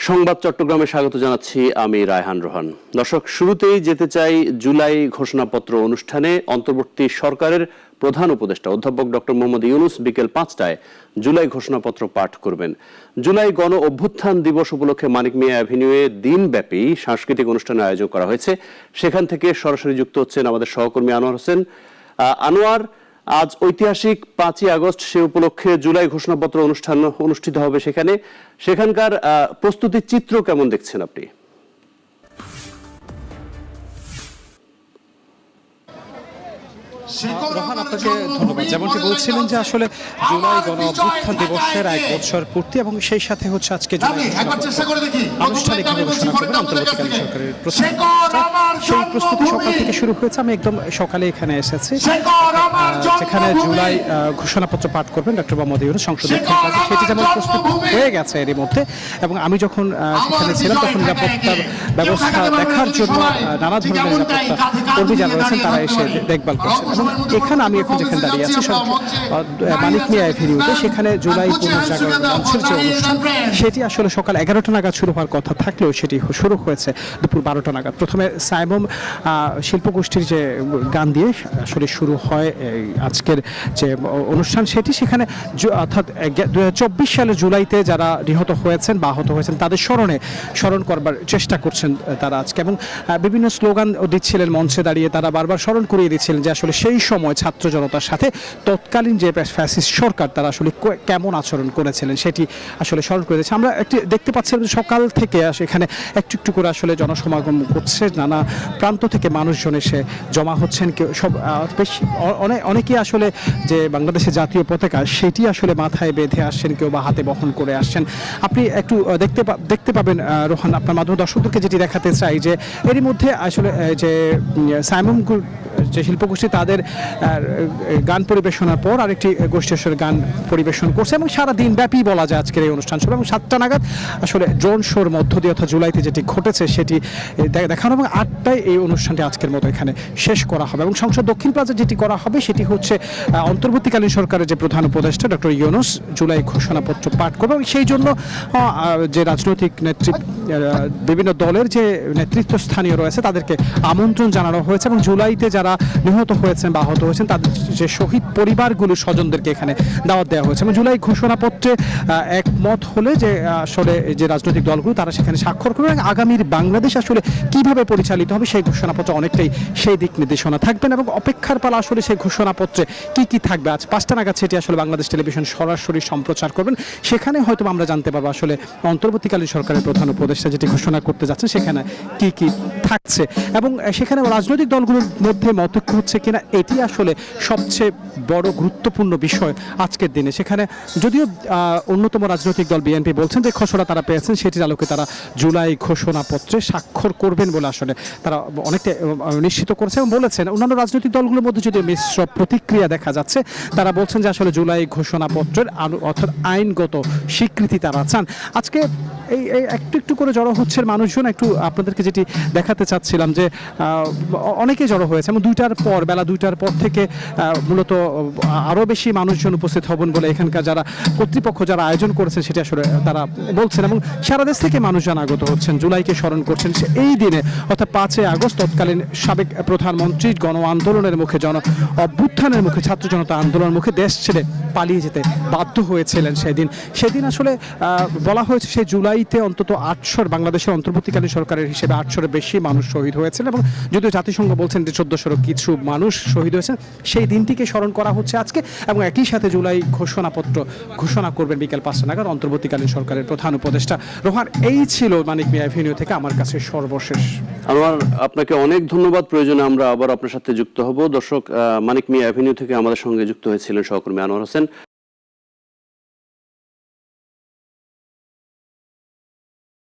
সংবাদ চট্টগ্রামে স্বাগত জানাচ্ছি আমি রায়হান রোহান। দর্শক, শুরুতেই যেতে চাই জুলাই ঘোষণাপত্র অনুষ্ঠানে। অন্তর্বর্তী সরকারের প্রধান উপদেষ্টা অধ্যাপক ডক্টর মোহাম্মদ ইউনূস বিকেল 5টায় জুলাই ঘোষণাপত্র পাঠ করবেন। জুলাই গণ অভ্যুত্থান দিবস উপলক্ষে মানিক মিয়া অ্যাভিনিউয়ে দিনব্যাপী সাংস্কৃতিক অনুষ্ঠানের আয়োজন করা হয়েছে। সেখান থেকে সরাসরি যুক্ত হচ্ছেন আমাদের সহকর্মী আনোয়ার হোসেন। আনোয়ার, আজ ঐতিহাসিক 5ই আগস্ট, সে উপলক্ষে জুলাই ঘোষণাপত্র অনুষ্ঠান অনুষ্ঠিত হবে সেখানকার প্রস্তুতির চিত্র কেমন দেখছেন আপনি? রোহান, আপনাকে ধন্যবাদ। যেমনটি বলছিলেন যে আসলে জুলাই গণ অভ্যুত্থান দিবসের 1 বছর পূর্তি এবং সেই সাথে হচ্ছে আজকে আনুষ্ঠানিকভাবে ঘোষণা করবেন অন্তর্বর্তীকালীন সরকারের প্রধান। সেই প্রস্তুতি সকাল থেকে শুরু হয়েছে। আমি একদম সকালে এখানে এসেছি, যেখানে জুলাই ঘোষণাপত্র পাঠ করবেন ডক্টর মোহাম্মদ ইউনূস সংসদ দক্ষিণ প্লাজা। সেটি যেমন প্রস্তুত হয়ে গেছে এরই মধ্যে, এবং আমি যখন সেখানে ছিলাম তখন নিরাপত্তার ব্যবস্থা দেখার জন্য নানা ধরনের নিরাপত্তা কর্মী যারা রয়েছেন তারা এসে দেখভাল করছেন। এবং এখানে আমি এখন যেখানে দাঁড়িয়ে আছি মানিক মিয়া অ্যাভিনিউতে, সেখানে জুলাই পুনর্জাগরণ মঞ্চের যে অনুষ্ঠান সেটি আসলে সকাল 11টা নাগাদ শুরু হওয়ার কথা থাকলেও সেটি শুরু হয়েছে দুপুর 12টা নাগাদ। প্রথমে সাইমম শিল্পগোষ্ঠীর যে গান দিয়ে আসলে শুরু হয় আজকের যে অনুষ্ঠান সেটি। সেখানে অর্থাৎ 2024 সালের জুলাইতে যারা নিহত হয়েছেন বা আহত হয়েছেন তাদের স্মরণ করবার চেষ্টা করছেন তারা আজকে, এবং বিভিন্ন স্লোগান দিচ্ছিলেন মঞ্চে দাঁড়িয়ে। তারা বারবার স্মরণ করিয়ে দিচ্ছিলেন যে আসলে সেই সময় ছাত্র জনতার সাথে তৎকালীন যে ফ্যাসিস্ট সরকার তারা আসলে কেমন আচরণ করেছিলেন সেটি আসলে স্মরণ করে দিচ্ছে। আমরা একটি দেখতে পাচ্ছিলাম সকাল থেকে এখানে একটু একটু করে আসলে জনসমাগম করছে, নানা প্রান্ত থেকে মানুষজন এসে জমা হচ্ছেন। কেউ সব বেশি অনেকেই আসলে যে বাংলাদেশের জাতীয় পতাকা সেটি আসলে মাথায় বেঁধে আসছেন, কেউ বা হাতে বহন করে আসছেন। আপনি একটু দেখতে পাবেন রোহান, আপনার মাধ্যমে দর্শকদেরকে যেটি দেখাতে চাই যে এরই মধ্যে আসলে যে সাইমম যে শিল্পগোষ্ঠী তাদের গান পরিবেশনার পর আরেকটি গোষ্ঠী আসলে গান পরিবেশন করছে, এবং সারা দিন ব্যাপী বলা যায় আজকের এই অনুষ্ঠান ছিল। এবং 7টা নাগাদ আসলে ড্রোন শোর মধ্য দিয়ে অর্থাৎ জুলাইতে যেটি ঘটেছে সেটি দেখানো, এবং 8টায় এই অনুষ্ঠানটি আজকের মতো এখানে শেষ করা হবে। এবং সংসদ দক্ষিণ প্লাজা যেটি করা হবে সেটি হচ্ছে অন্তর্বর্তীকালীন সরকারের যে প্রধান উপদেষ্টা ডক্টর ইউনূস জুলাই ঘোষণাপত্র পাঠ করবে, এবং সেই জন্য যে রাজনৈতিক বিভিন্ন দলের যে নেতৃত্ব স্থানীয় রয়েছে তাদেরকে আমন্ত্রণ জানানো হয়েছে, এবং জুলাইতে যারা নিহত হয়েছেন বা আহত হয়েছেন তাদের যে শহীদ পরিবারগুলো স্বজনদেরকে এখানে দাওয়াত দেওয়া হয়েছে। এবং জুলাই ঘোষণাপত্রে একমত হলে যে আসলে যে রাজনৈতিক দলগুলো তারা সেখানে স্বাক্ষর করবে, এবং আগামীর বাংলাদেশ আসলে কিভাবে পরিচালিত হবে সেই ঘোষণাপত্র অনেকটাই সেই দিক নির্দেশনা থাকবেন। এবং অপেক্ষার পালা আসলে সেই ঘোষণাপত্রে কি থাকবে। আজ 5টা নাগাদ সেটি আসলে বাংলাদেশ টেলিভিশন সরাসরি সম্প্রচার করবেন। সেখানে হয়তো আমরা জানতে পারবো আসলে অন্তর্বর্তীকালীন সরকারের প্রধান উপদেষ্টা যেটি ঘোষণা করতে যাচ্ছে সেখানে কি থাকছে, এবং সেখানে রাজনৈতিক দলগুলোর মধ্যে মতৈক্য হচ্ছে কিনা এটি আসলে সবচেয়ে বড় গুরুত্বপূর্ণ বিষয় আজকের দিনে। সেখানে যদিও অন্যতম রাজনৈতিক দল বিএনপি বলছেন যে খসড়া তারা পেয়েছেন সেটির আলোকে তারা জুলাই ঘোষণাপত্রে স্বাক্ষর করবেন বলে আসলে তারা অনেকটা নিশ্চিত করেছে, এবং বলেছেন অন্যান্য রাজনৈতিক দলগুলোর মধ্যে যদিও মিশ্র প্রতিক্রিয়া দেখা যাচ্ছে। তারা বলছেন যে আসলে জুলাই ঘোষণাপত্রের অর্থাৎ আইনগত স্বীকৃতি তারা চান। আজকে এই একটু একটু করে জড়ো হচ্ছে মানুষজন। একটু আপনাদেরকে যেটি দেখাতে চাচ্ছিলাম যে অনেকে জড়ো হয়েছে, এবং বেলা 2টার পর থেকে মূলত আরও বেশি মানুষজন উপস্থিত হবেন বলে এখানকার যারা কর্তৃপক্ষ যারা আয়োজন করেছেন সেটি আসলে তারা বলছেন, এবং সারা দেশ থেকে মানুষজন আগত হচ্ছেন, জুলাইকে স্মরণ করছেন। এই দিনে অর্থাৎ 5ই আগস্ট তৎকালীন সাবেক প্রধানমন্ত্রী গণ আন্দোলনের মুখে অভ্যুত্থানের মুখে ছাত্র জনতা আন্দোলনের মুখে দেশ ছেড়ে পালিয়ে যেতে বাধ্য হয়েছিলেন। সেদিন আসলে বলা হয়েছে সেই জুলাইতে অন্তত 800 বাংলাদেশের অন্তর্বর্তীকালীন সরকারের হিসেবে 800-এর বেশি মানুষ শহীদ হয়েছেন, এবং যদিও জাতিসংঘ বলছেন যে 1400-এরও কিছু মানুষ শহীদ হয়েছেন। সেই দিনটিকে স্মরণ করা হচ্ছে আজকে, এবং একই সাথে জুলাই ঘোষণাপত্র ঘোষণা করবেন বিকেল 5টা নাগাদ অন্তর্বর্তীকালীন সরকারের প্রধান উপদেষ্টা। রোহান, এই ছিল মানিক মিয়া অ্যাভিনিউ থেকে আমার কাছে সর্বশেষ। আমার আপনাকে অনেক ধন্যবাদ। প্রয়োজনে আমরা আবার আপনার সাথে যুক্ত হব। দর্শক, মানিক মিয়া অ্যাভিনিউ থেকে আমাদের সঙ্গে যুক্ত হয়েছিলেন সহকর্মী আনোয়ার হোসেন।